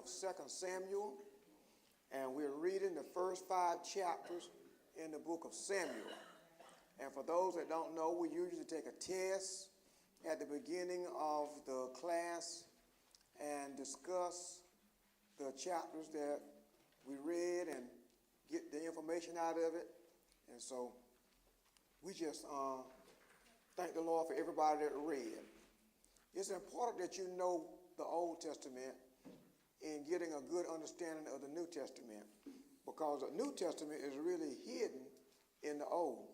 2 Samuel, and we're reading the first 5 chapters in the book of Samuel. And for those that don't know, we usually take a test at the beginning of the class and discuss the chapters that we read and get the information out of it. And so we just thank the Lord for everybody that read. It's important that you know the Old Testament in getting a good understanding of the New Testament, because the New Testament is really hidden in the Old.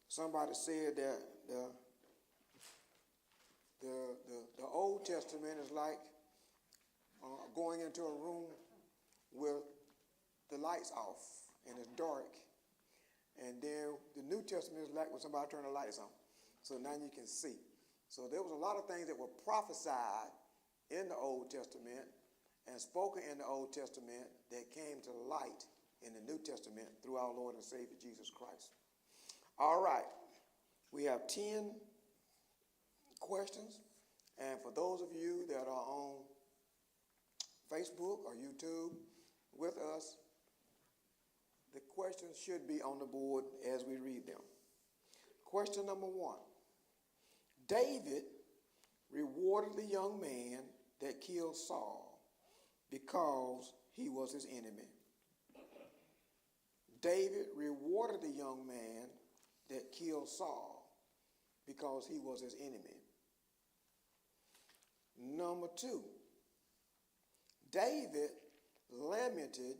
Somebody said that the Old Testament is like going into a room with the lights off and it's dark, and then the New Testament is like when somebody turned the lights on, so now you can see. So there was a lot of things that were prophesied in the Old Testament and spoken in the Old Testament that came to light in the New Testament through our Lord and Savior Jesus Christ. All right, we have 10 questions, and for those of you that are on Facebook or YouTube with us, the questions should be on the board as we read them. Question number 1. David rewarded the young man that killed Saul because he was his enemy. David rewarded the young man that killed Saul because he was his enemy. Number 2. David lamented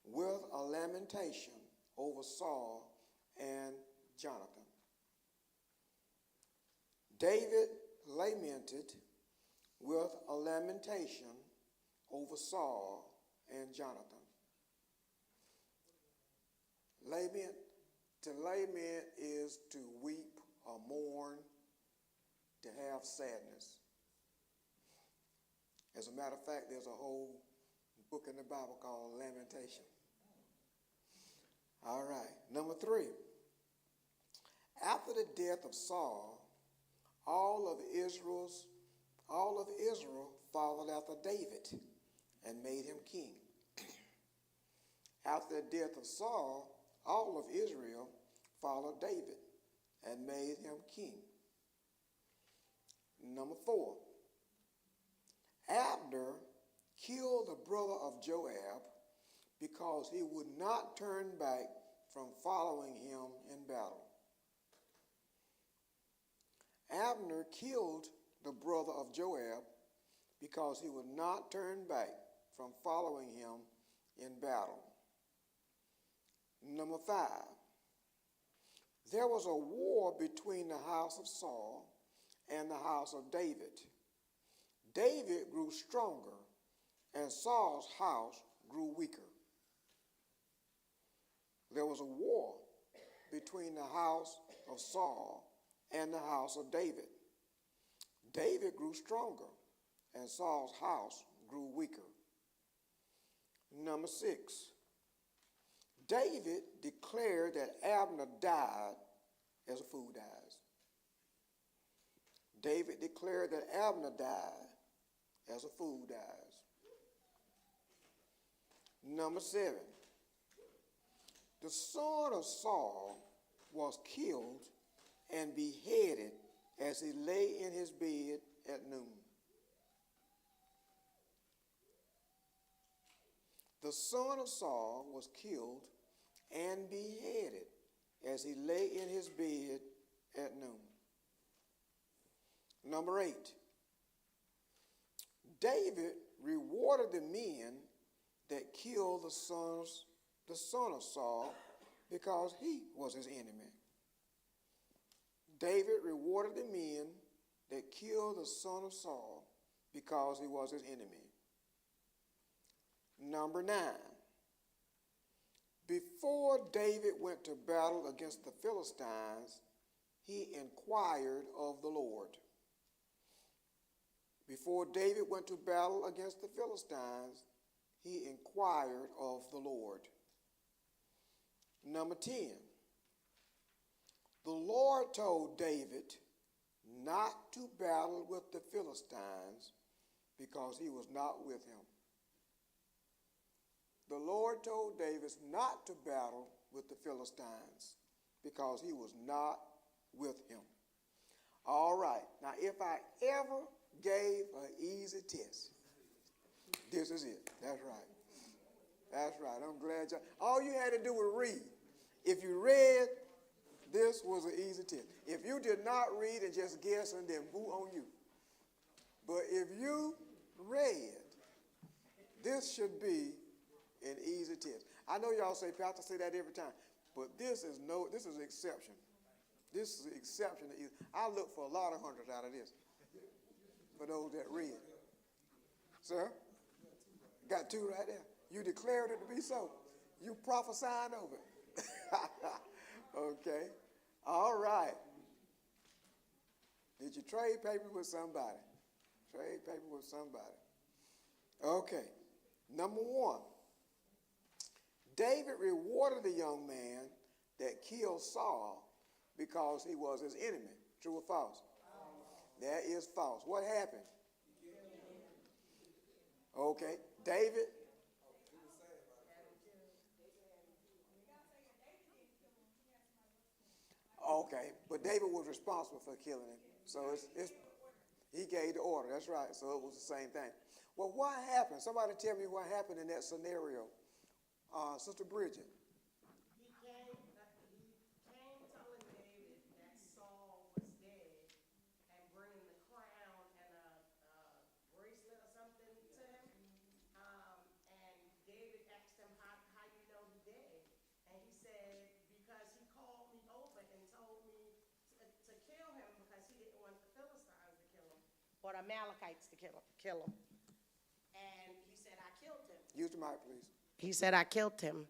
with a lamentation over Saul and Jonathan. David lamented with a lamentation over Saul and Jonathan. To lament is to weep or mourn, to have sadness. As a matter of fact, there's a whole book in the Bible called Lamentation. All right, number 3. After the death of Saul, all of Israel followed after David and made him king. After the death of Saul, all of Israel followed David and made him king. Number 4. Abner killed the brother of Joab because he would not turn back from following him in battle. Abner killed the brother of Joab because he would not turn back from following him in battle. Number 5. There was a war between the house of Saul and the house of David. David grew stronger, and Saul's house grew weaker. There was a war between the house of Saul and the house of David. David grew stronger, and Saul's house grew weaker. Number 6. David declared that Abner died as a fool dies. David declared that Abner died as a fool dies. Number 7. The son of Saul was killed and beheaded as he lay in his bed at noon. The son of Saul was killed and beheaded as he lay in his bed at noon. Number 8. David rewarded the men that killed the son of Saul because he was his enemy. David rewarded the men that killed the son of Saul because he was his enemy. Number 9. Before David went to battle against the Philistines, he inquired of the Lord. Before David went to battle against the Philistines, he inquired of the Lord. Number 10. The Lord told David not to battle with the Philistines because he was not with him. The Lord told David not to battle with the Philistines because he was not with him. All right, now if I ever gave an easy test, this is it. That's right. That's right. I'm glad all you had to do was read. If you read, this was an easy test. If you did not read and just guess, and then boo on you. But if you read, this should be an easy test. I know y'all say, Pastor, say that every time, but this is an exception. This is an exception. I look for a lot of hundreds out of this for those that read. Sir? Got two right there. You declared it to be so. You prophesied over it. Okay. All right. Did you trade paper with somebody? Trade paper with somebody. Okay. Number one. David rewarded the young man that killed Saul because he was his enemy. True or false? That is false. What happened? Okay. David. Okay, but David was responsible for killing him. So he gave the order. That's right. So it was the same thing. Well, what happened? Somebody tell me what happened in that scenario. Sister Bridget. He came telling David that Saul was dead and bringing the crown and a bracelet or something to him. And David asked him, how you know he's dead? And he said, because he called me over and told me to kill him because he didn't want the Philistines to kill him, or the Amalekites to kill him. And he said, I killed him. Use the mic, please. He said, I killed him.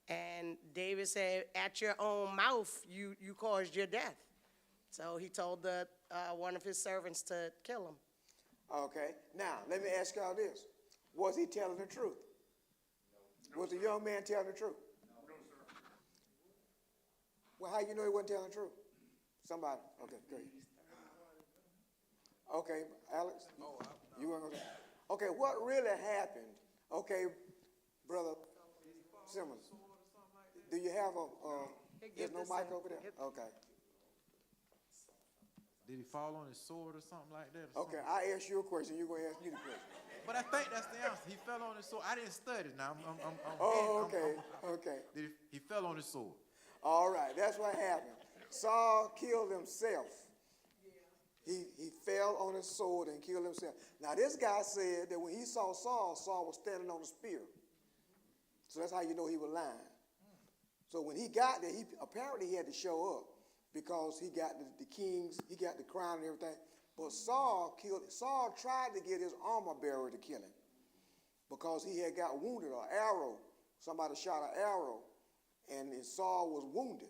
And David said, at your own mouth, you caused your death. So he told one of his servants to kill him. Okay. Now, let me ask y'all this. Was he telling the truth? No. Was the young man telling the truth? No, sir. Well, how you know he wasn't telling the truth? Somebody. Okay, go ahead. Okay, Alex? You weren't going to. Okay, what really happened? Okay, Brother Simmons, do you have there's no mic over there? Okay. Did he fall on his sword or something like that? Okay, I asked you a question. You're going to ask me the question. But I think that's the answer. He fell on his sword. I didn't study now. Okay. He fell on his sword. All right, that's what happened. Saul killed himself. He fell on his sword and killed himself. Now, this guy said that when he saw Saul, Saul was standing on a spear. So that's how you know he was lying. So when he got there, apparently he had to show up because he got the kings, he got the crown and everything. But Saul tried to get his armor bearer to kill him because he had got wounded, an arrow. Somebody shot an arrow, and Saul was wounded.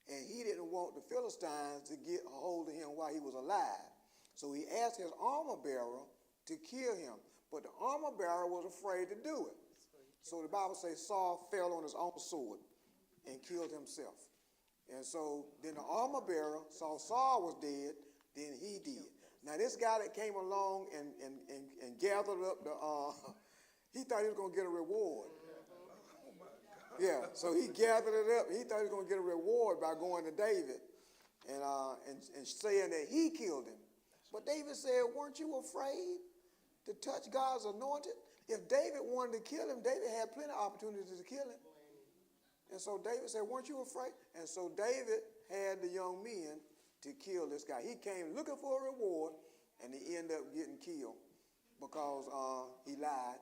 And he didn't want the Philistines to get a hold of him while he was alive. So he asked his armor bearer to kill him. But the armor bearer was afraid to do it. So the Bible says Saul fell on his own sword and killed himself. And so then the armor bearer saw Saul was dead, then he did. Now this guy that came along and gathered up he thought he was going to get a reward. Yeah, so he gathered it up. He thought he was going to get a reward by going to David and saying that he killed him. But David said, weren't you afraid to touch God's anointed? If David wanted to kill him, David had plenty of opportunities to kill him. And so David said, weren't you afraid? And so David had the young men to kill this guy. He came looking for a reward, and he ended up getting killed because he lied,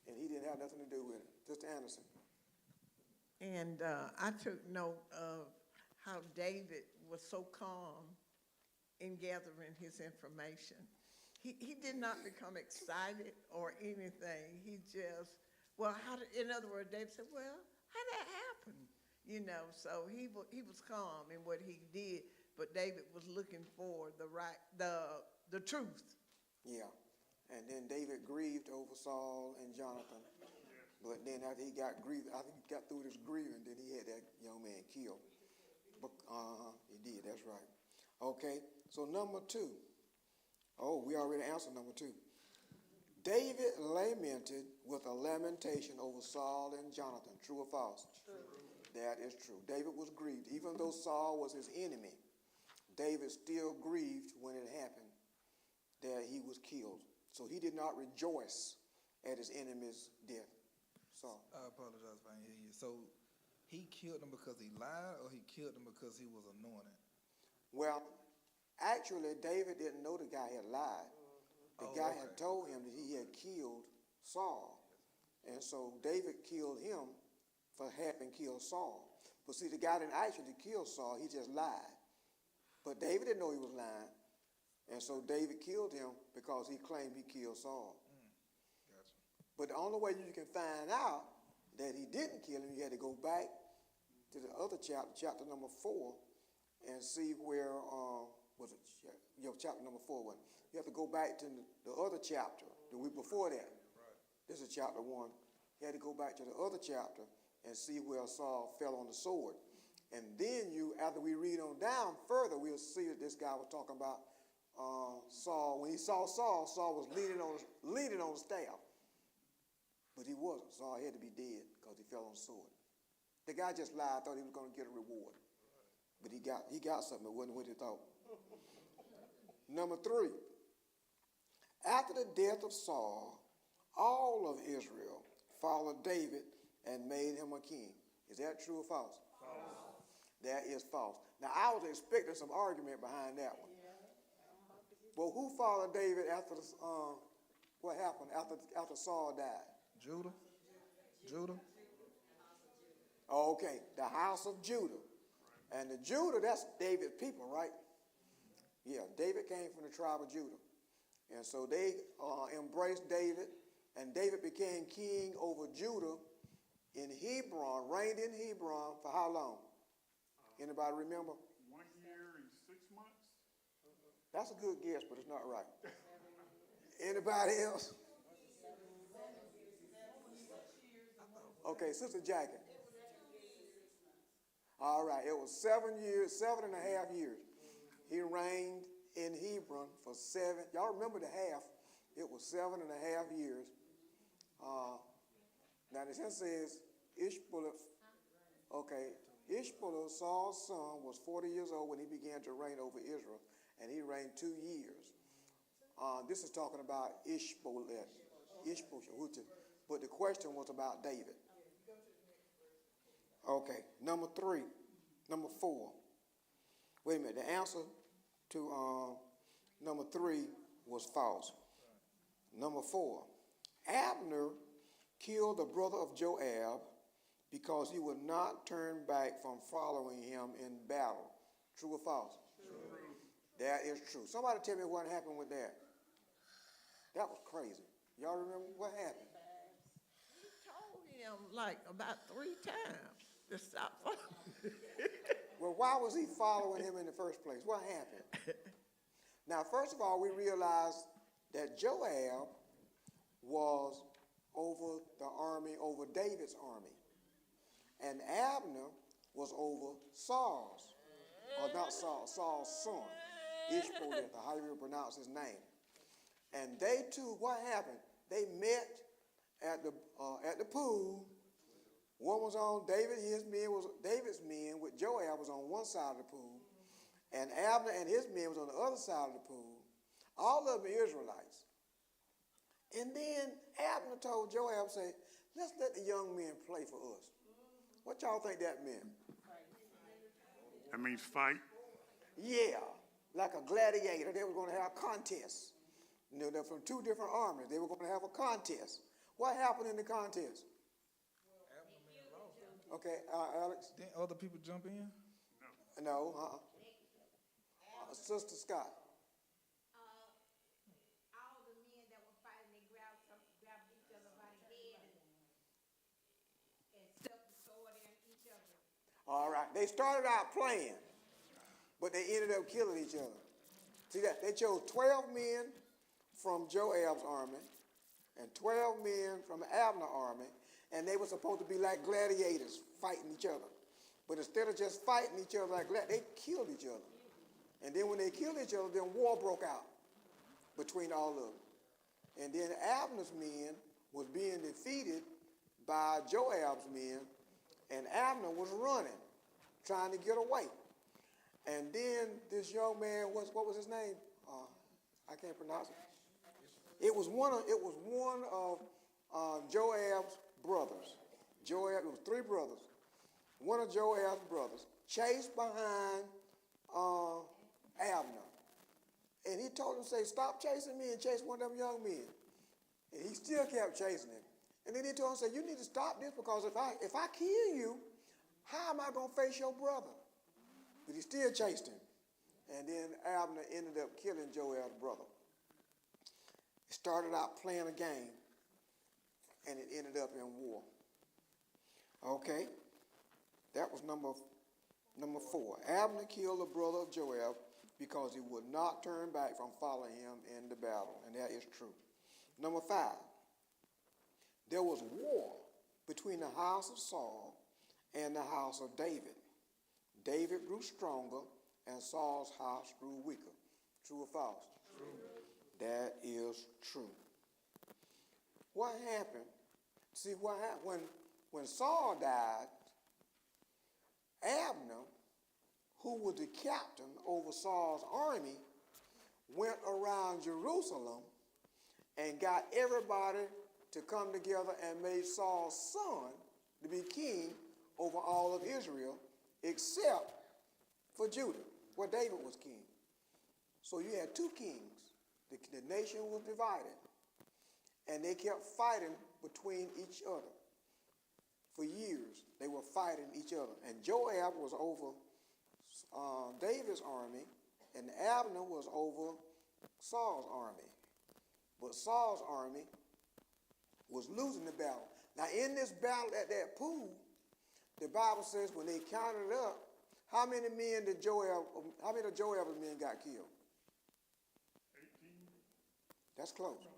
and he didn't have nothing to do with it. Sister Anderson. And I took note of how David was so calm in gathering his information. He did not become excited or anything. He just, in other words, David said, well, how did that happen? So he was calm in what he did, but David was looking for the truth. Yeah, and then David grieved over Saul and Jonathan. But then after he got grieved, I think he got through this grieving, then he had that young man killed. But, he did, that's right. Okay, so number two. Oh, we already answered number 2. David lamented with a lamentation over Saul and Jonathan. True or false? True. That is true. David was grieved. Even though Saul was his enemy, David still grieved when it happened that he was killed. So he did not rejoice at his enemy's death. Saul. I apologize if I didn't hear you. So he killed him because he lied, or he killed him because he was anointed? Well, actually, David didn't know the guy had lied. The guy had told him that he had killed Saul. And so David killed him for having killed Saul. But see, the guy didn't actually kill Saul, he just lied. But David didn't know he was lying. And so David killed him because he claimed he killed Saul. Gotcha. But the only way you can find out that he didn't kill him, you had to go back to the other chapter, chapter number 4, and see where, chapter number 4 was. You have to go back to the other chapter, the week before that. Right. This is chapter 1. You had to go back to the other chapter and see where Saul fell on the sword. And then after we read on down further, we'll see that this guy was talking about Saul. When he saw Saul, Saul was leaning on the staff. But he wasn't. Saul had to be dead because he fell on the sword. The guy just lied, thought he was going to get a reward. But he got something. It wasn't what he thought. Number 3. After the death of Saul, all of Israel followed David and made him a king. Is that true or false? False. That is false. Now, I was expecting some argument behind that one. But who followed David after what happened after Saul died? Judah? Oh, okay, the house of Judah. And the Judah, that's David's people, right? Yeah, David came from the tribe of Judah. And so they embraced David, and David became king over Judah in Hebron, reigned in Hebron for how long? Anybody remember? 1 year and 6 months. That's a good guess, but it's not right. Anybody else? Okay, Sister Jackie. All right, it was 7 years, 7.5 years. He reigned in Hebron for 7. Y'all remember the half? It was 7.5 years. Now the sense says Ishbosheth. Okay, Ishbosheth, Saul's son, was 40 years old when he began to reign over Israel, and he reigned 2 years. This is talking about Ishbosheth, but the question was about David. Okay, number 4. Wait a minute, the answer to number 3 was false. Number 4, Abner killed the brother of Joab because he would not turn back from following him in battle. True or false? True. That is true. Somebody tell me what happened with that. That was crazy. Y'all remember what happened? He told him like about 3 times to stop following. Well, why was he following him in the first place? What happened? Now, first of all, we realize that Joab was over the army, over David's army. And Abner was over Saul's, or not Saul, Saul's son, Ishbosheth, how you pronounce his name. And they two, what happened? They met at the pool. One was on David's men with Joab was on one side of the pool, and Abner and his men was on the other side of the pool. All of them are Israelites. And then Abner told Joab, say, let's let the young men play for us. What y'all think that meant? That means fight. Yeah, like a gladiator. They were going to have contests. You know, they're from 2 different armies. They were going to have a contest. What happened in the contest? Okay, Alex? Didn't other people jump in? No, Sister Scott. All the men that were fighting, they grabbed each other by the head and stuck the sword in each other. All right, they started out playing, but they ended up killing each other. See that? They chose 12 men from Joab's army and 12 men from Abner's army, and they were supposed to be like gladiators fighting each other. But instead of just fighting each other like gladiators, they killed each other. And then when they killed each other, then war broke out between all of them. And then Abner's men was being defeated by Joab's men, and Abner was running, trying to get away. And then this young man, what was his name? I can't pronounce it. It was one of Joab's brothers. It was three brothers. One of Joab's brothers chased behind Abner. And he told him, say, stop chasing me, and chase one of them young men. And he still kept chasing him. And then he told him, say, you need to stop this, because if I kill you, how am I going to face your brother? But he still chased him. And then Abner ended up killing Joab's brother. It started out playing a game, and it ended up in war. Okay, that was number 4. Abner killed the brother of Joab because he would not turn back from following him in the battle, and that is true. Number 5, there was war between the house of Saul and the house of David. David grew stronger, and Saul's house grew weaker. True or false? True. That is true. What happened? See, what happened when Saul died, Abner, who was the captain over Saul's army, went around Jerusalem and got everybody to come together and made Saul's son to be king over all of Israel, except for Judah, where David was king. So you had 2 kings. The nation was divided, and they kept fighting between each other. For years, they were fighting each other. And Joab was over David's army, and Abner was over Saul's army. But Saul's army was losing the battle. Now, in this battle at that pool, the Bible says when they counted up, how many of Joab's men got killed? 18. That's close. Joab?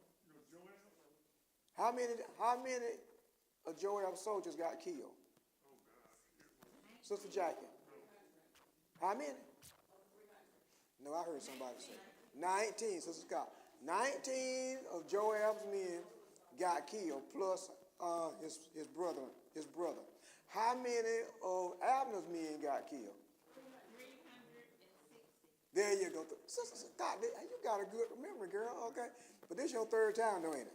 How many of Joab's soldiers got killed? Oh, God. Sister Jackie. How many? No, I heard somebody say 19, Sister Scott. 19 of Joab's men got killed, plus his brother. How many of Abner's men got killed? 360. There you go. Sister Scott, you got a good memory, girl. Okay, but this your 3rd time, though, ain't it?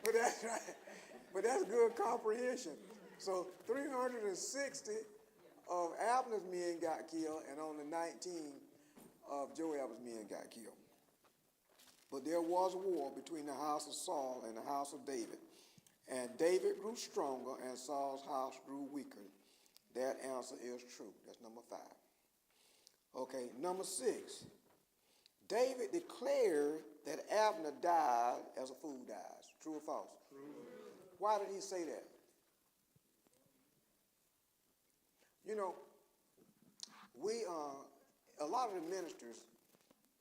But that's right. But that's good comprehension. So 360 of Abner's men got killed, and only 19 of Joab's men got killed. But there was war between the house of Saul and the house of David. And David grew stronger, and Saul's house grew weaker. That answer is true. That's number 5. Okay, number 6. David declared that Abner died as a fool dies. True or false? True. Why did he say that? You know, a lot of the ministers,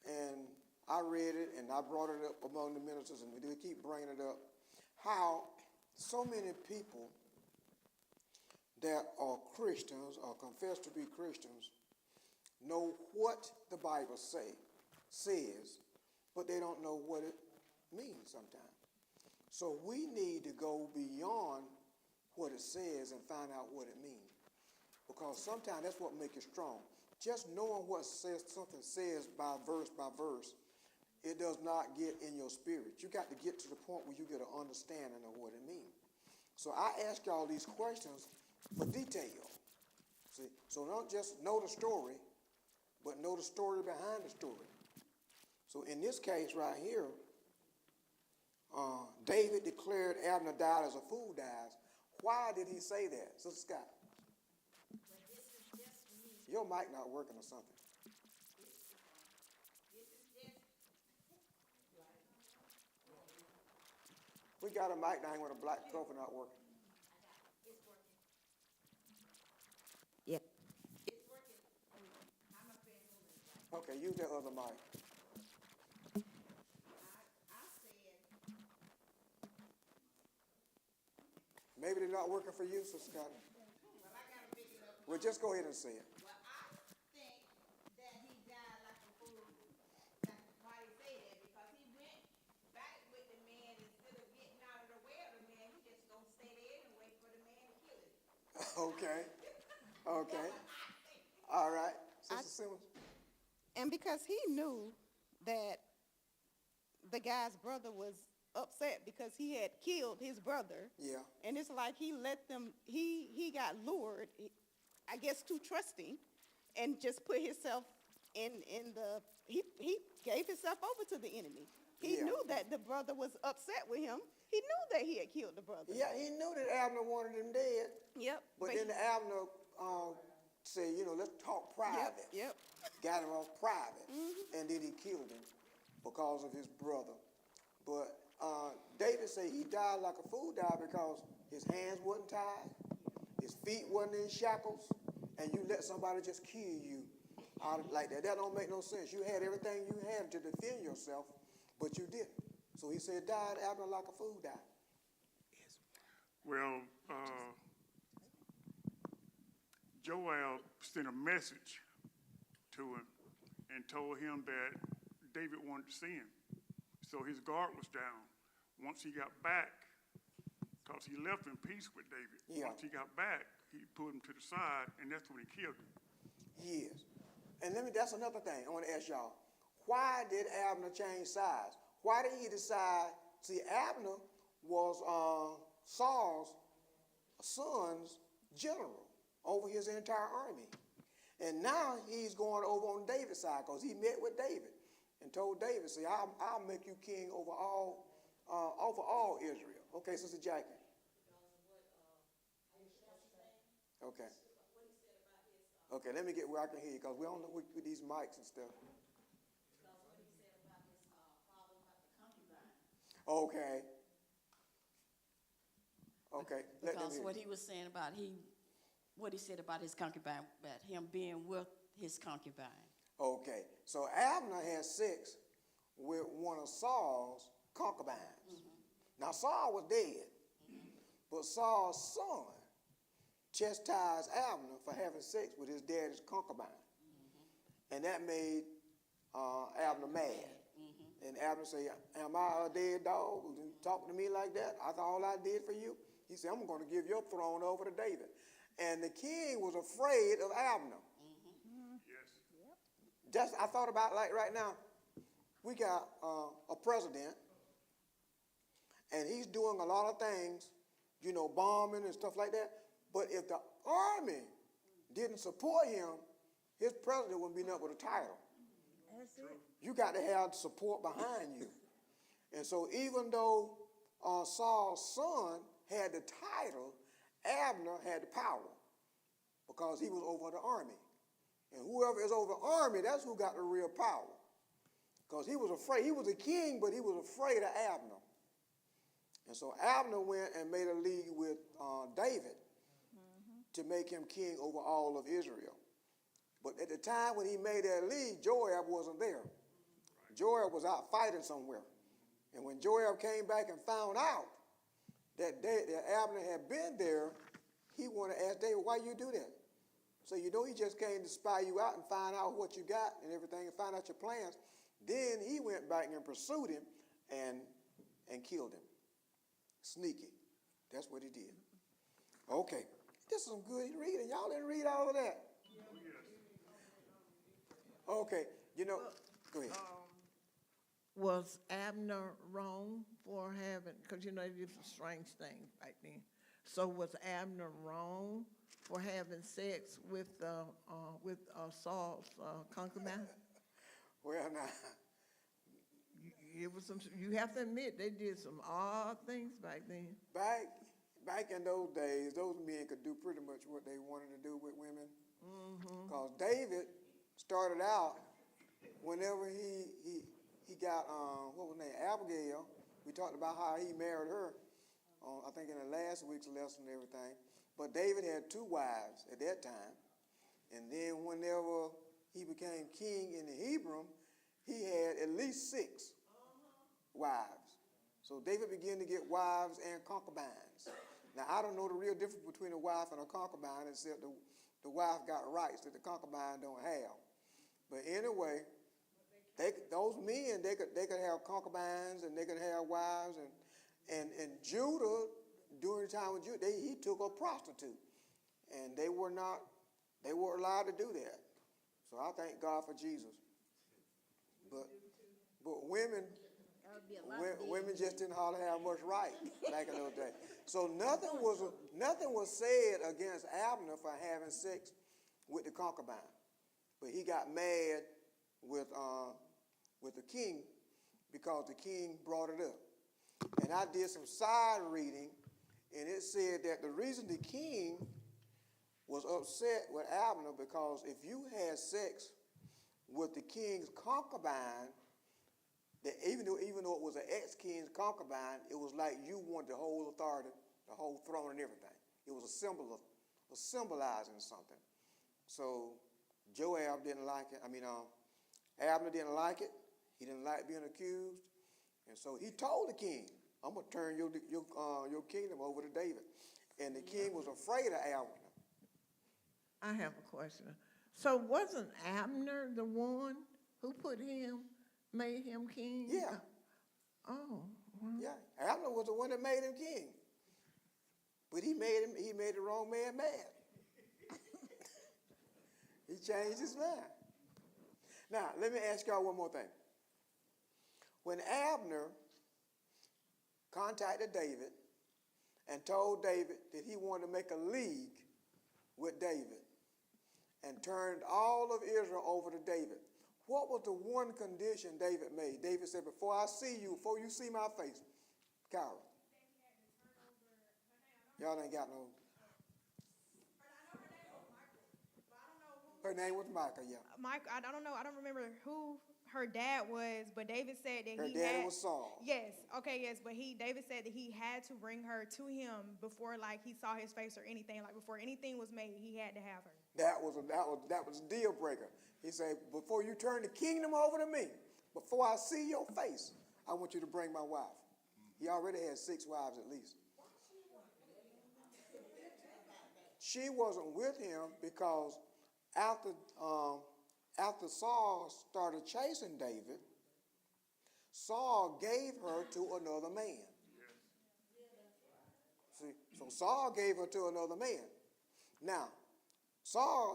and I read it and I brought it up among the ministers, and we keep bringing it up, how so many people that are Christians or confess to be Christians know what the Bible says, but they don't know what it means sometimes. So we need to go beyond what it says and find out what it means. Because sometimes that's what makes you strong. Just knowing what something says by verse, it does not get in your spirit. You got to get to the point where you get an understanding of what it means. So I ask y'all these questions for detail. See, so don't just know the story, but know the story behind the story. So in this case right here, David declared Abner died as a fool dies. Why did he say that, Sister Scott? But this is just me. Your mic not working or something. This is just, We got a mic down here with a black trophy not working. it's working. Yeah. It's working. I'm up there holding it right. Okay, use that other mic. I said, Maybe they're not working for you, Sister Scott. well, I gotta pick it up. Well, just go ahead and say it. Well, I think that he died like a fool Okay, okay. All right, Sister Simmons? And because he knew that the guy's brother was upset because he had killed his brother. Yeah. And it's like he let them, he got lured, I guess too trusting, and just put himself in the, he gave himself over to the enemy. He Yeah. knew that the brother was upset with him. He knew that he had killed the brother. Yeah, he knew that Abner wanted him dead, Yep. but then Abner said, let's talk private. Yep. Got him off private, and then he killed him because of his brother. But David said he died like a fool died because his hands wasn't tied, his feet wasn't in shackles, and you let somebody just kill you like that. That don't make no sense. You had everything you had to defend yourself, but you didn't. So he said, died Abner like a fool died. Well, Joab sent a message to him and told him that David wanted to see him. So his guard was down. Once he got back, because he left in peace with David. Yeah. Once he got back, he pulled him to the side, and that's when he killed him. Yes. And that's another thing I want to ask y'all. Why did Abner change sides? Why did he decide? See, Abner was Saul's son's general over his entire army. And now he's going over on David's side because he met with David and told David, see, I'll make you king over all Israel. Okay, Sister Jackie. Okay. Okay, let me get where I can hear you because we don't know with these mics and stuff. Okay. Okay. Let them Because hear what you. he was saying about what he said about his concubine, about him being with his concubine. Okay. So Abner had sex with one of Saul's concubines. Now Saul was dead, but Saul's son chastised Abner for having sex with his daddy's concubine. And that made Abner mad. And Abner said, am I a dead dog? You talking to me like that? I thought all I did for you? He said, I'm going to give your throne over to David. And the king was afraid of Abner. Yes. I thought about like right now, we got a president, and he's doing a lot of things, bombing and stuff like that. But if the army didn't support him, his president wouldn't be nothing with a title. That's it. You got to have support behind you. And so even though Saul's son had the title, Abner had the power because he was over the army. And whoever is over the army, that's who got the real power. Because he was afraid. He was a king, but he was afraid of Abner. And so Abner went and made a league with David to make him king over all of Israel. But at the time when he made that league, Joab wasn't there. Joab was out fighting somewhere. And when Joab came back and found out that Abner had been there, he wanted to ask David, why you do that? So he just came to spy you out and find out what you got and everything and find out your plans. Then he went back and pursued him and killed him. Sneaky. That's what he did. Okay. This is some good reading. Y'all didn't read all of that. Okay. Go ahead. Was Abner wrong for having, because it was a strange thing back then. So was Abner wrong for having sex with Saul's concubine? Well, now, It was you have to admit, they did some odd things back then. back in those days, those men could do pretty much what they wanted to do with women. Because David started out, whenever he got, what was her name, Abigail, we talked about how he married her, I think in the last week's lesson and everything. But David had 2 wives at that time. And then whenever he became king in Hebron, he had at least 6 wives. So David began to get wives and concubines. Now, I don't know the real difference between a wife and a concubine, except the wife got rights that the concubine don't have. But anyway, those men, they could have concubines and they could have wives. And Judah, during the time of Judah, he took a prostitute. and they weren't allowed to do that. So I thank God for Jesus. But women, women just didn't hardly have much right back in those days. So nothing was said against Abner for having sex with the concubine, but he got mad with the king because the king brought it up. And I did some side reading, and it said that the reason the king was upset with Abner because if you had sex with the king's concubine, that even though it was an ex-king's concubine, it was like you wanted the whole authority, the whole throne and everything. It was a symbol of symbolizing something. So Joab didn't like it. Abner didn't like it. He didn't like being accused. And so he told the king, I'm going to turn your kingdom over to David. And the king was afraid of Abner. I have a question. So wasn't Abner the one who made him king? Yeah. Oh. Well. Yeah, Abner was the one that made him king. But he made the wrong man mad. He changed his mind. Now, let me ask y'all one more thing. When Abner contacted David and told David that he wanted to make a league with David and turned all of Israel over to David, what was the one condition David made? David said, before you see my face, Kyra. Y'all ain't got no. Her name was Micah, yeah. Mike, I don't know. I don't remember who her dad was, but David said that Her daddy was Saul. Yes, okay, yes, but David said that he had to bring her to him before, like, he saw his face or anything. Like, before anything was made, he had to have her. That was a deal breaker. He said, before you turn the kingdom over to me, before I see your face, I want you to bring my wife. He already had 6 wives at least. She wasn't with him because after Saul started chasing David, Saul gave her to another man. See, so Saul gave her to another man. Now,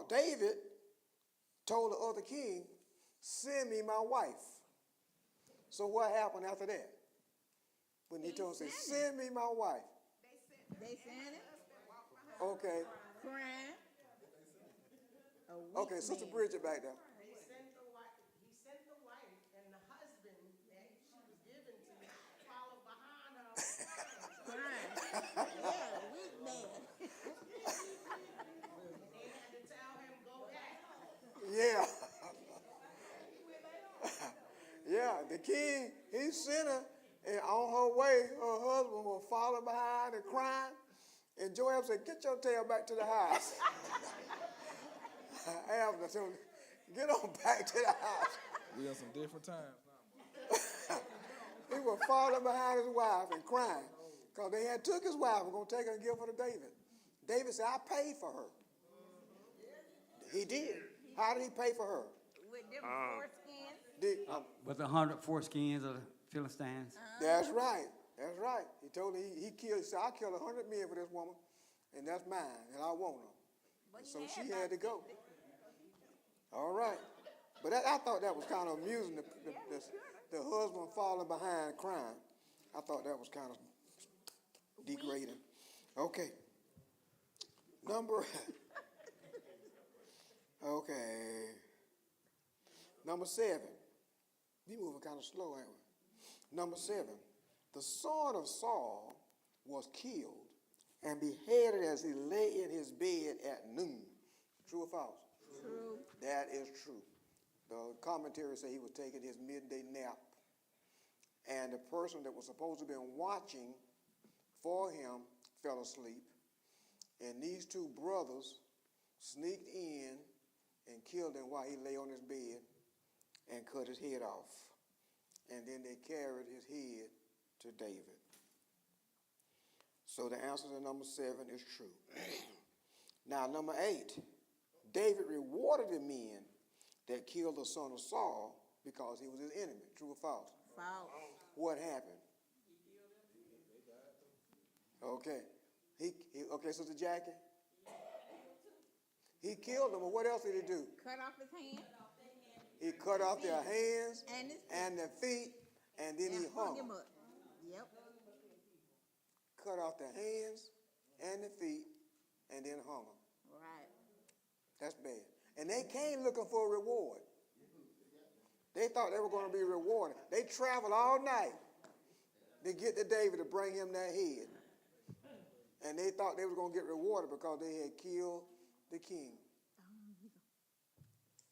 David told the other king, send me my wife. So what happened after that? When he told him, send me my wife. They sent it. Okay. Crying. Okay, Sister Bridget back there. He sent the wife, and the husband that she was given to followed behind her. Crying. Yeah, weak man. They had to tell him, go back. Yeah. Yeah, the king, he sent her, and on her way, her husband was following behind and crying. And Joab said, get your tail back to the house. Abner told him, get on back to the house. We on some different times now. He was following behind his wife and crying because they had took his wife and going to take her and give her to David. David said, I paid for her. He did. How did he pay for her? With them foreskins. With 100 foreskins of the Philistines. That's right. That's right. He told her he said, I killed 100 men for this woman, and that's mine, and I want her. And so she had to go. All right. But I thought that was kind of amusing, the husband falling behind crying. I thought that was kind of degrading. Okay. Number 7. We moving kind of slow, ain't we? Number 7. The son of Saul was killed and beheaded as he lay in his bed at noon. True or false? True. That is true. The commentary say he was taking his midday nap, and the person that was supposed to have been watching for him fell asleep, and these 2 brothers sneaked in and killed him while he lay on his bed and cut his head off. And then they carried his head to David. So the answer to number 7 is true. Now, number 8, David rewarded the men that killed the son of Saul because he was his enemy. True or false? False. What happened? Okay. Okay, Sister Jackie? He killed them, but what else did he do? Cut off his hand. He cut off their hands And his feet. and their feet, and then he And hung him them. up. Yep. Cut off their hands and their feet, and then hung them. Right. That's bad. And they came looking for a reward. They thought they were going to be rewarded. They traveled all night to get to David to bring him that head. And they thought they were going to get rewarded because they had killed the king.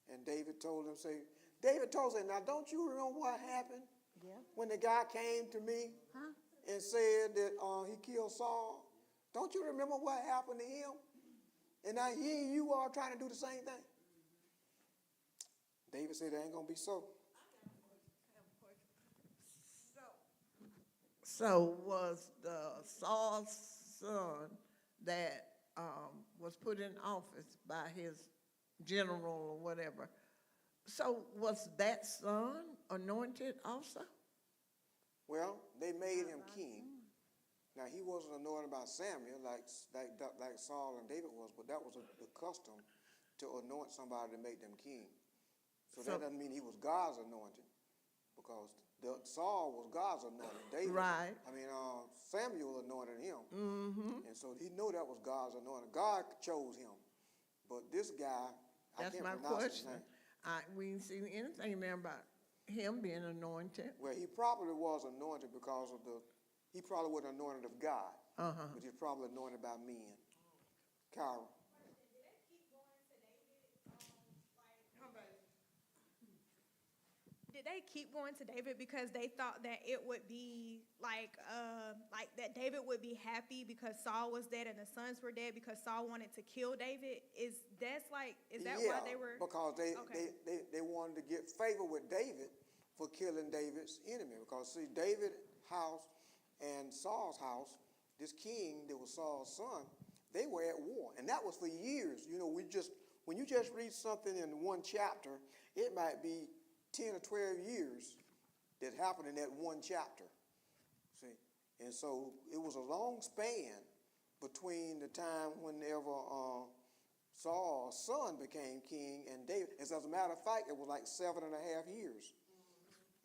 And David told them, now don't you remember what happened Yeah. when the guy came to me Huh? and said that he killed Saul? Don't you remember what happened to him? And now here you are trying to do the same thing. David said, it ain't going to be so. So was the Saul's son that was put in office by his general or whatever, so was that son anointed also? Well, they made him king. Now, he wasn't anointed by Samuel like Saul and David was, but that was the custom to anoint somebody to make them king. So that doesn't mean he was God's anointed, because Saul was God's anointed. David, Right. Samuel anointed him. Mm-hmm. And so he knew that was God's anointed. God chose him. But this guy, I That's can't my pronounce his question. name. We didn't see anything there about him being anointed. Well, he probably was anointed because of he probably wasn't anointed of God, Uh-huh. but he's probably anointed by men. Kyra. Did they keep going to David because they thought that it would be like that David would be happy because Saul was dead and the sons were dead because Saul wanted to kill David? Is that why they were? Because Okay. they wanted to get favor with David for killing David's enemy. Because see, David's house and Saul's house, this king that was Saul's son, they were at war, and that was for years. You know, when you just read something in one chapter, it might be 10 or 12 years that happened in that one chapter. See, and so it was a long span between the time whenever Saul's son became king and David. As a matter of fact, it was like 7.5 years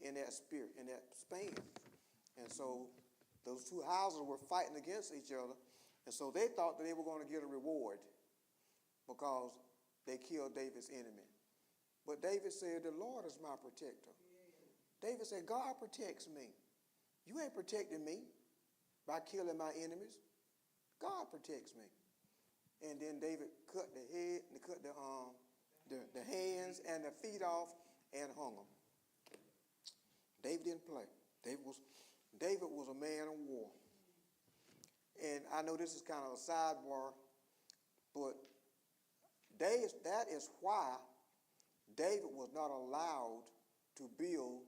in that span. And so those two houses were fighting against each other. And so they thought that they were going to get a reward because they killed David's enemy. But David said, the Lord is my protector. David said, God protects me. You ain't protecting me by killing my enemies. God protects me. And then David cut the head, cut the hands and the feet off and hung them. David didn't play. David was a man of war. And I know this is kind of a sidebar, but that is why David was not allowed to build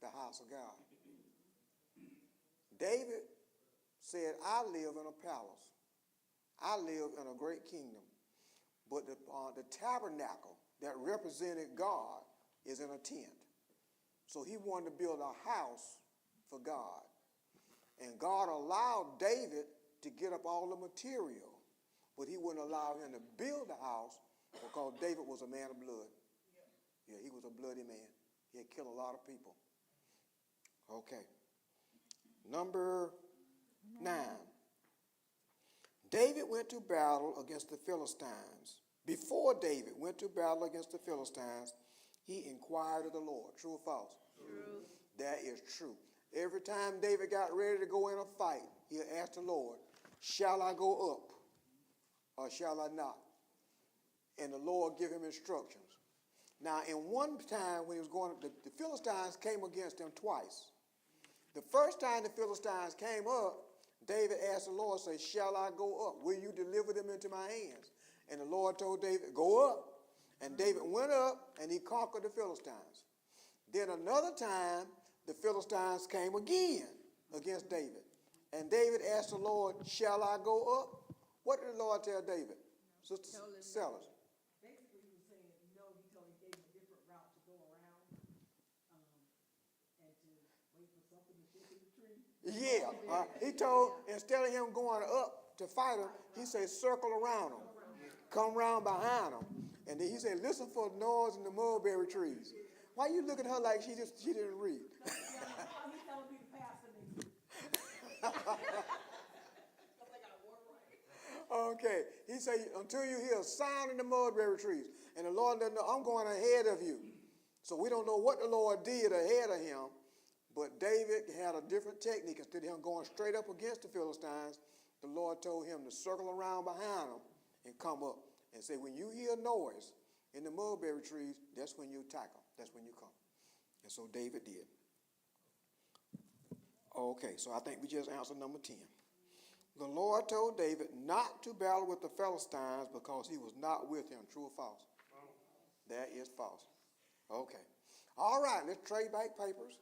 the house of God. David said, I live in a palace. I live in a great kingdom. But the tabernacle that represented God is in a tent. So he wanted to build a house for God. And God allowed David to get up all the material, but he wouldn't allow him to build the house because David was a man of blood. Yeah, he was a bloody man. He had killed a lot of people. Okay. Number 9. David went to battle against the Philistines. Before David went to battle against the Philistines, he inquired of the Lord. True or false? True. That is true. Every time David got ready to go in a fight, he asked the Lord, shall I go up or shall I not? And the Lord gave him instructions. Now, in one time when he was going, the Philistines came against him twice. The first time the Philistines came up, David asked the Lord, say, shall I go up? Will you deliver them into my hands? And the Lord told David, go up. And David went up and he conquered the Philistines. Then another time, the Philistines came again against David. And David asked the Lord, shall I go up? What did the Lord tell David? Sister Sellers. Basically, he was saying, no, he told him, he gave him a different route to go around, and to wait for something to stick in the tree. Yeah, he told, instead of him going up to fight him, he said circle around him. come round behind him. And then he said, listen for the noise in the mulberry trees. Why you look at her like she didn't read? Okay, he said, until you hear a sound in the mulberry trees. And the Lord doesn't know, I'm going ahead of you. So we don't know what the Lord did ahead of him, but David had a different technique. Instead of him going straight up against the Philistines, the Lord told him to circle around behind them and come up and say, when you hear noise in the mulberry trees, that's when you attack them. That's when you come. And so David did. Okay, so I think we just answered number 10. The Lord told David not to battle with the Philistines because he was not with him. True or false? That is false. Okay. All right, let's trade back papers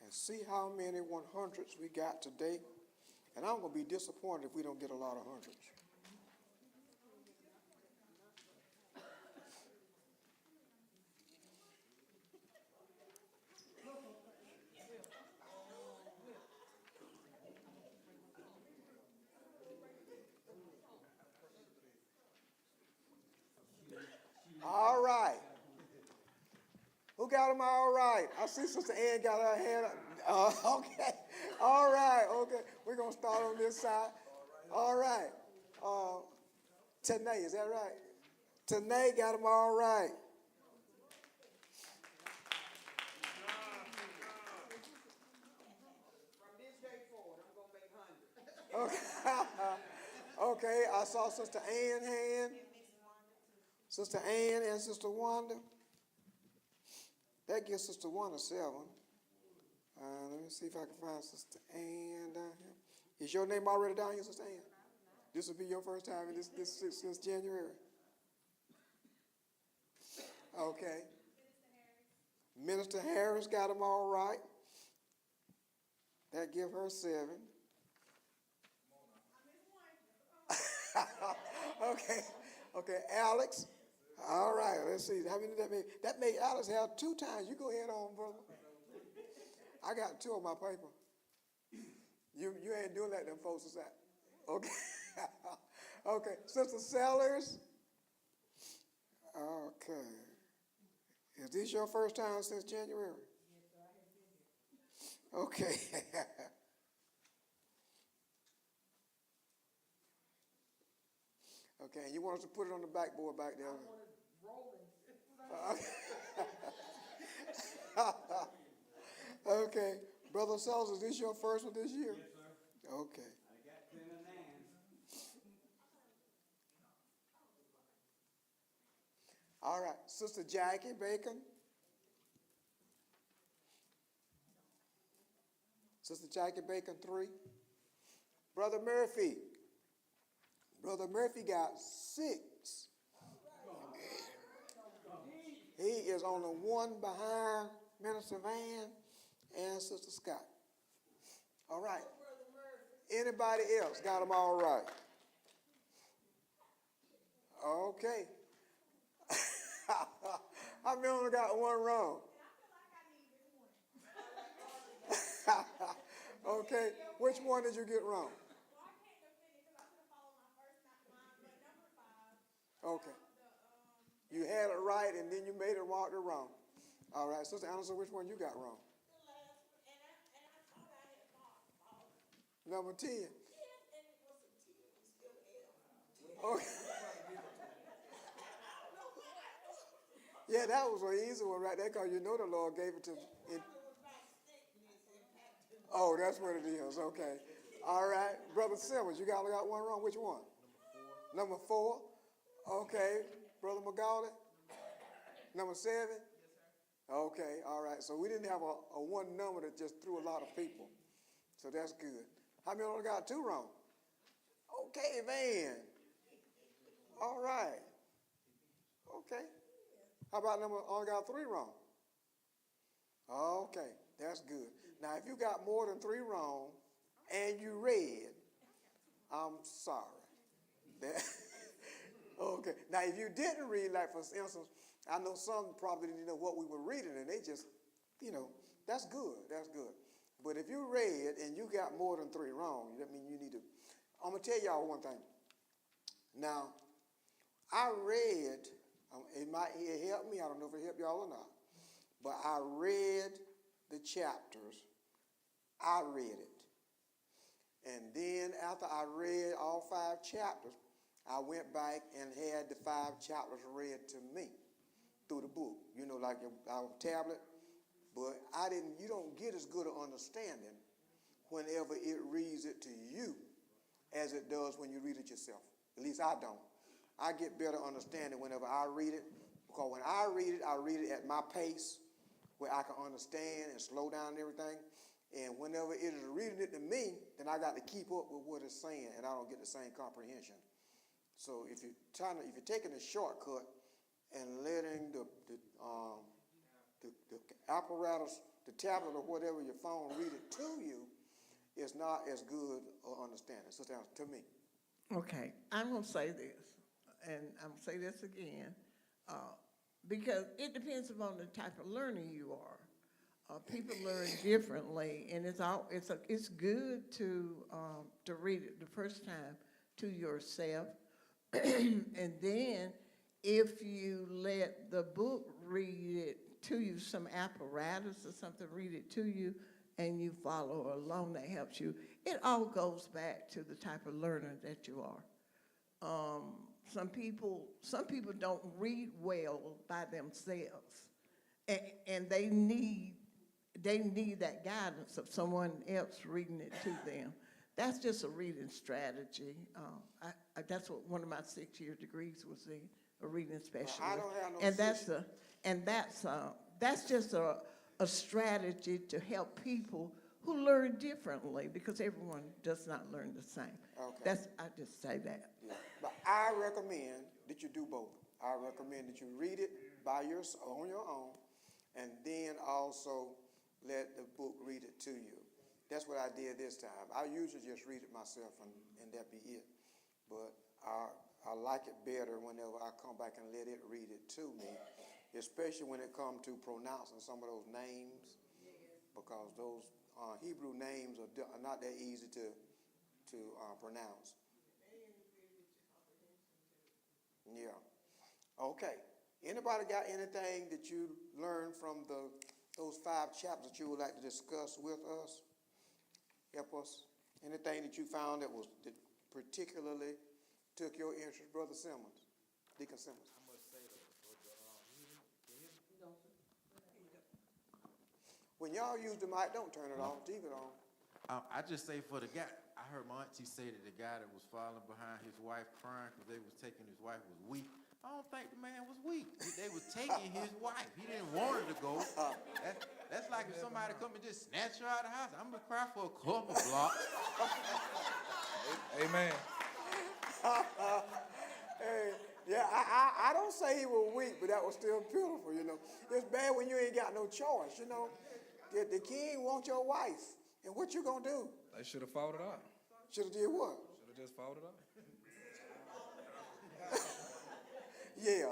and see how many 100s we got today. And I'm going to be disappointed if we don't get a lot of hundreds. All right. Who got them all right? I see Sister Ann got her hand up. Okay. All right. Okay. We're going to start on this side. All right. Tanae, is that right? Tanae got them all right. From this day forward, I'm gonna make 100. Okay. Okay. I saw Sister Ann's hand. Sister Ann and Sister Wanda. That gives Sister Wanda 7. Let me see if I can find Sister Ann down here. Is your name already down here, Sister Ann? This will be your first time in this since January. Okay. Minister Harris got them all right. That give her 7. Okay. Okay, Alex. All right, let's see. How many did that make? That made Alex have 2 times. You go ahead on, brother. I got 2 on my paper. You ain't doing that, them folks is that. Okay. Okay, Sister Sellers. Okay. Is this your first time since January? Okay. Okay, and you want us to put it on the backboard back there? Okay. Brother Sells, is this your first one this year? Yes, sir. Okay. I got 10 hands. All right. Sister Jackie Bacon. Sister Jackie Bacon, 3. Brother Murphy. Brother Murphy got 6. He is on the one behind Minister Van and Sister Scott. All right. Anybody else got them all right? Okay. I mean, only got 1 wrong. Okay. Which one did you get wrong? Okay. You had it right, and then you made it marked it wrong. All right, Sister Anderson, which one you got wrong? Number 10. Okay. Yeah, that was an easy one right there, because you know the Lord gave it to me. Oh, that's what it is. Okay. All right. Brother Simmons, you got 1 wrong. Which one? Number 4. Okay. Brother McGauley? Number 7? Yes, sir. Okay. All right. So we didn't have a one number that just threw a lot of people. So that's good. How many only got 2 wrong? Okay, Van. All right. Okay. How about only got 3 wrong? Okay, that's good. Now, if you got more than 3 wrong and you read, I'm sorry. Okay. Now, if you didn't read, like for instance, I know some probably didn't know what we were reading, and they just, that's good. That's good. But if you read and you got more than 3 wrong, that means you need to. I'm gonna tell y'all one thing. Now, I read, it helped me, I don't know if it helped y'all or not, but I read the chapters. I read it. And then after I read all 5 chapters, I went back and had the 5 chapters read to me through the book, like our tablet. But you don't get as good an understanding whenever it reads it to you as it does when you read it yourself. At least I don't. I get better understanding whenever I read it, because when I read it at my pace, where I can understand and slow down and everything. And whenever it is reading it to me, then I got to keep up with what it's saying, and I don't get the same comprehension. So if you're taking a shortcut and letting the apparatus, the tablet or whatever your phone read it to you, it's not as good a understanding. So that's to me. Okay, I'm gonna say this, and I'm gonna say this again, because it depends upon the type of learner you are. People learn differently, and it's good to read it the first time to yourself, and then if you let the book read it to you, some apparatus or something read it to you, and you follow along, that helps you. It all goes back to the type of learner that you are. Some people don't read well by themselves, and they need that guidance of someone else reading it to them. That's just a reading strategy. That's what one of my 6-year degrees was in, a reading specialist. I don't have no and that's just a strategy to help people who learn differently, because everyone does not learn the same. Okay. I just say that. Yeah. But I recommend that you do both. I recommend that you read it on your own, and then also let the book read it to you. That's what I did this time. I usually just read it myself, and that be it. But I like it better whenever I come back and let it read it to me, especially when it comes to pronouncing some of those names, because those Hebrew names are not that easy to pronounce. Yeah. Okay. Anybody got anything that you learned from those 5 chapters that you would like to discuss with us? Help us. Anything that you found that particularly took your interest, Brother Simmons, Deacon Simmons? I must say though, When y'all use the mic, don't turn it off. Leave it on. I just say for the guy, I heard my auntie say that the guy that was following behind his wife crying because they was taking his wife was weak. I don't think the man was weak. They was taking his wife. He didn't want her to go. That's like if somebody come and just snatch her out of the house. I'm going to cry for a couple blocks. Amen. Hey, yeah, I don't say he was weak, but that was still beautiful, It's bad when you ain't got no choice, The king wants your wife, and what you gonna do? They should have fought it out. Should have did what? Should have just fought it out. Yeah,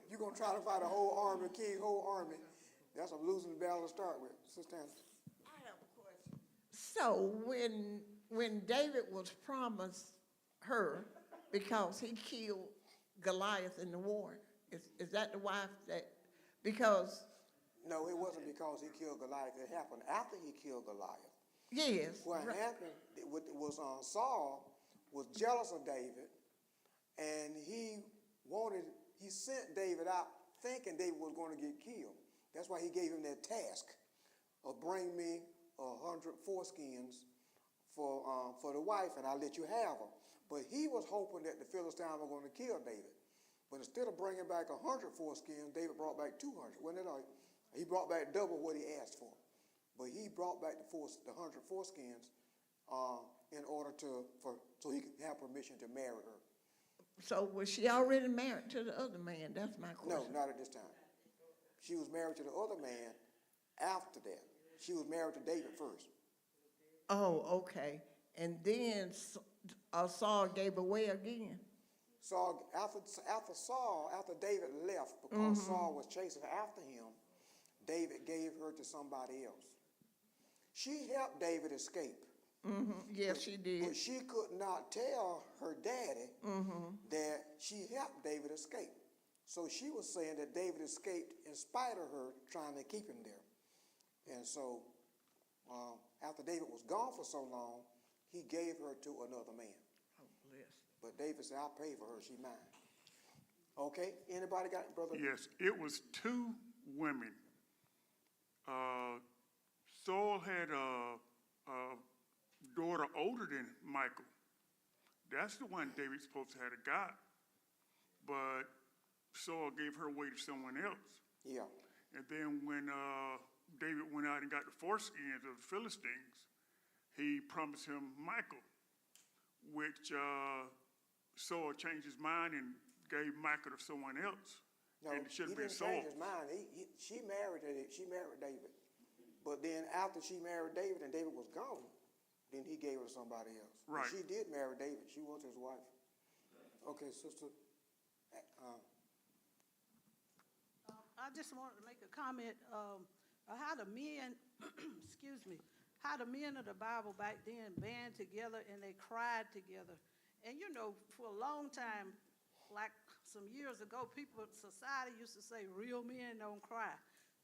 you gonna try to fight a whole army, whole army. That's a losing battle to start with. Sister Anderson. I have a question. So when David was promised her because he killed Goliath in the war, is that the wife that, because? No, it wasn't because he killed Goliath. It happened after he killed Goliath. Yes. What happened was Saul was jealous of David, and he sent David out thinking David was going to get killed. That's why he gave him that task of bring me 100 foreskins for the wife, and I'll let you have them. But he was hoping that the Philistines were going to kill David. But instead of bringing back 100 foreskins, David brought back 200. Wasn't it? He brought back double what he asked for. But he brought back the 100 foreskins in order so he could have permission to marry her. So was she already married to the other man? That's my question. No, not at this time. She was married to the other man after that. She was married to David first. Oh, okay. And then Saul gave away again. Saul, after David left, because Saul was chasing after him, David gave her to somebody else. She helped David escape. Yes, she But did. she could not tell her daddy that she helped David escape. So she was saying that David escaped in spite of her trying to keep him there. And so after David was gone for so long, he gave her to another man. Oh, bless. But David said, I'll pay for her, she mine. Okay, anybody got it, brother? Yes, it was two women. Saul had a daughter older than Michael. That's the one David's supposed to have got. But Saul gave her away to someone else. Yeah. And then when David went out and got the foreskins of the Philistines, he promised him Michael, which Saul changed his mind and gave Michael to someone else. No, And it should he have been didn't Saul. change his mind. She married David. But then after she married David and David was gone, then he gave her to somebody else. But Right. she did marry David. She was his wife. Okay, sister. I just wanted to make a comment of how the men, excuse me, how the men of the Bible back then band together and they cried together. And you know, for a long time, like some years ago, society used to say real men don't cry.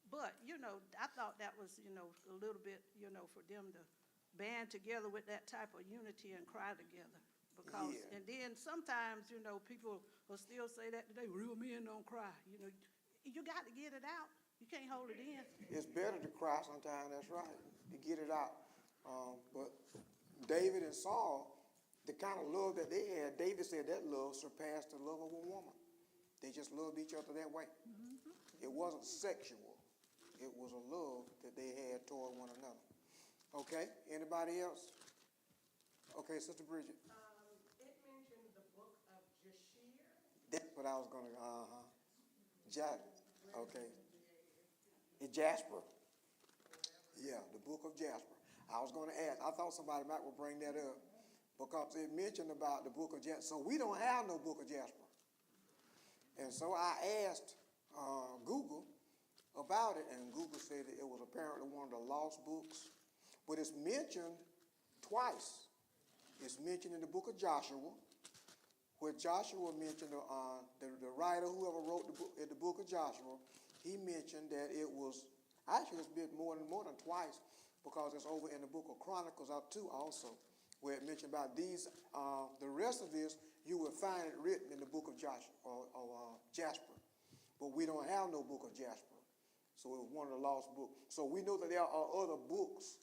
But, you know, I thought that was, you know, a little bit, you know, for them to band together with that type of unity and cry together. Because, Yeah. and then sometimes, you know, people will still say that today, real men don't cry. You know, you got to get it out. You can't hold it in. It's better to cry sometimes, that's right, to get it out. But David and Saul, the kind of love that they had, David said that love surpassed the love of a woman. They just loved each other that way. It wasn't sexual. It was a love that they had toward one another. Okay, anybody else? Okay, Sister Bridget. It mentioned the book of Jashir. That's what I was gonna, okay. It's Jasper. Yeah, the book of Jasper. I was gonna ask, I thought somebody might would bring that up because it mentioned about the book of Jasper. So we don't have no book of Jasper. And so I asked Google about it, and Google said that it was apparently one of the lost books, but it's mentioned twice. It's mentioned in the book of Joshua, where Joshua mentioned the writer, whoever wrote the book of Joshua, he mentioned that it was, actually it's been more than twice, because it's over in the book of Chronicles too also, where it mentioned about these, the rest of this, you will find it written in the book of Joshua, or Jasper. But we don't have no book of Jasper. So it was one of the lost books. So we know that there are other books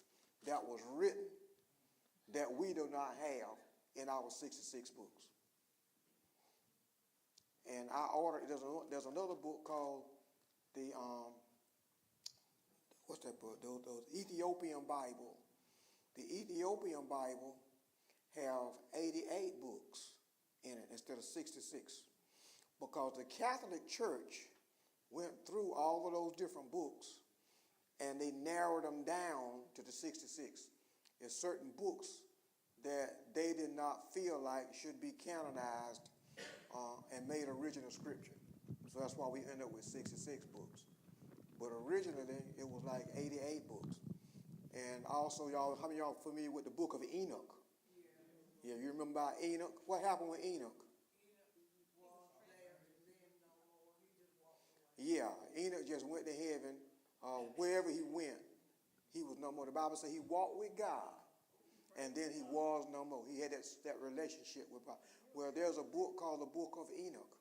that was written that we do not have in our 66 books. And I ordered, there's another book called the, what's that book? The Ethiopian Bible. The Ethiopian Bible have 88 books in it instead of 66. Because the Catholic Church went through all of those different books and they narrowed them down to the 66. There's certain books that they did not feel like should be canonized and made original scripture. So that's why we end up with 66 books. But originally, it was like 88 books. And also, y'all, how many of y'all familiar with the book of Enoch? Yeah, you remember about Enoch? What happened with Enoch? Yeah, Enoch just went to heaven. Wherever he went, he was no more. The Bible says he walked with God, and then he was no more. He had that relationship with God. Well, there's a book called the Book of Enoch.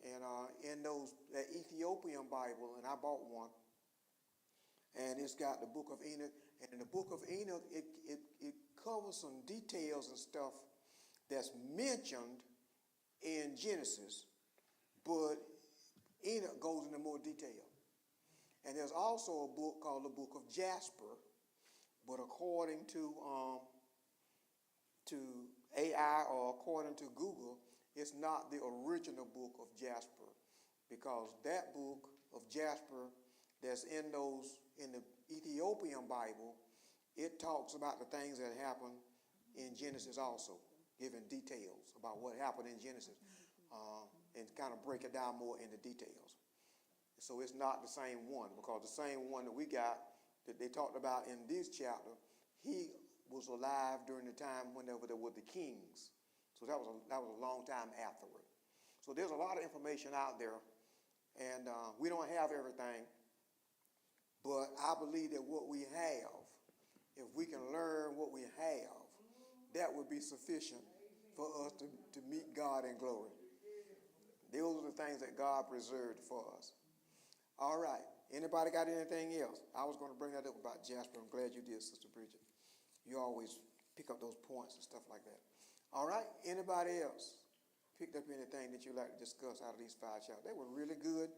And in that Ethiopian Bible, and I bought one, and it's got the Book of Enoch. And in the Book of Enoch, it covers some details and stuff that's mentioned in Genesis, but Enoch goes into more detail. And there's also a book called the Book of Jasper, but according to AI or according to Google, it's not the original book of Jasper, because that book of Jasper that's in the Ethiopian Bible, it talks about the things that happened in Genesis also, giving details about what happened in Genesis, and kind of break it down more into details. So it's not the same one, because the same one that we got that they talked about in this chapter, he was was alive during the time whenever there were the kings. So that was a long time afterward. So there's a lot of information out there, and we don't have everything, but I believe that what we have, if we can learn what we have, that would be sufficient for us to meet God in glory. Those are the things that God preserved for us. All right. Anybody got anything else? I was going to bring that up about Jasper. I'm glad you did, Sister Bridget. You always pick up those points and stuff like that. All right. Anybody else picked up anything that you'd like to discuss out of these 5 chapters? They were really good.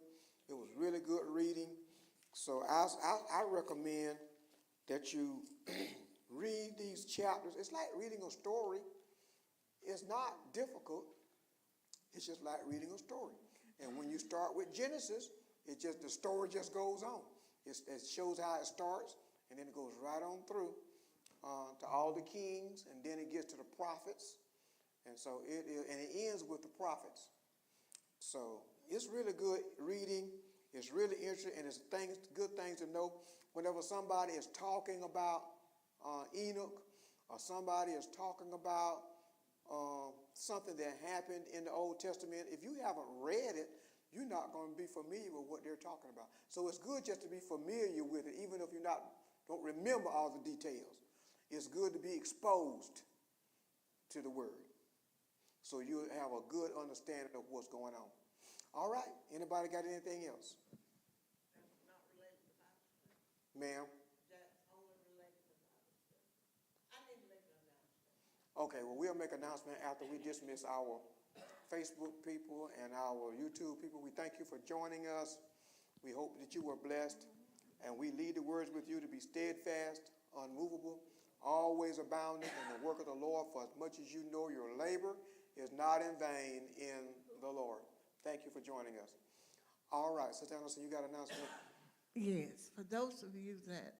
It was really good reading. So I recommend that you read these chapters. It's like reading a story. It's not difficult. It's just like reading a story. And when you start with Genesis, the story just goes on. It shows how it starts, and then it goes right on through to all the kings, and then it gets to the prophets. And so it ends with the prophets. So it's really good reading. It's really interesting, and it's good things to know. Whenever somebody is talking about Enoch, or somebody is talking about something that happened in the Old Testament, if you haven't read it, you're not going to be familiar with what they're talking about. So it's good just to be familiar with it, even if you don't remember all the details. It's good to be exposed to the Word, so you have a good understanding of what's going on. All right. Anybody got anything else? That's not related to Bible study. Ma'am? That's only related to Bible study. I need to make an announcement. Okay, well, we'll make an announcement after we dismiss our Facebook people and our YouTube people. We thank you for joining us. We hope that you were blessed, and we lead the words with you to be steadfast, unmovable, always abounding in the work of the Lord, for as much as you know your labor is not in vain in the Lord. Thank you for joining us. All right, Sister Anderson, you got an announcement? Yes, for those of you that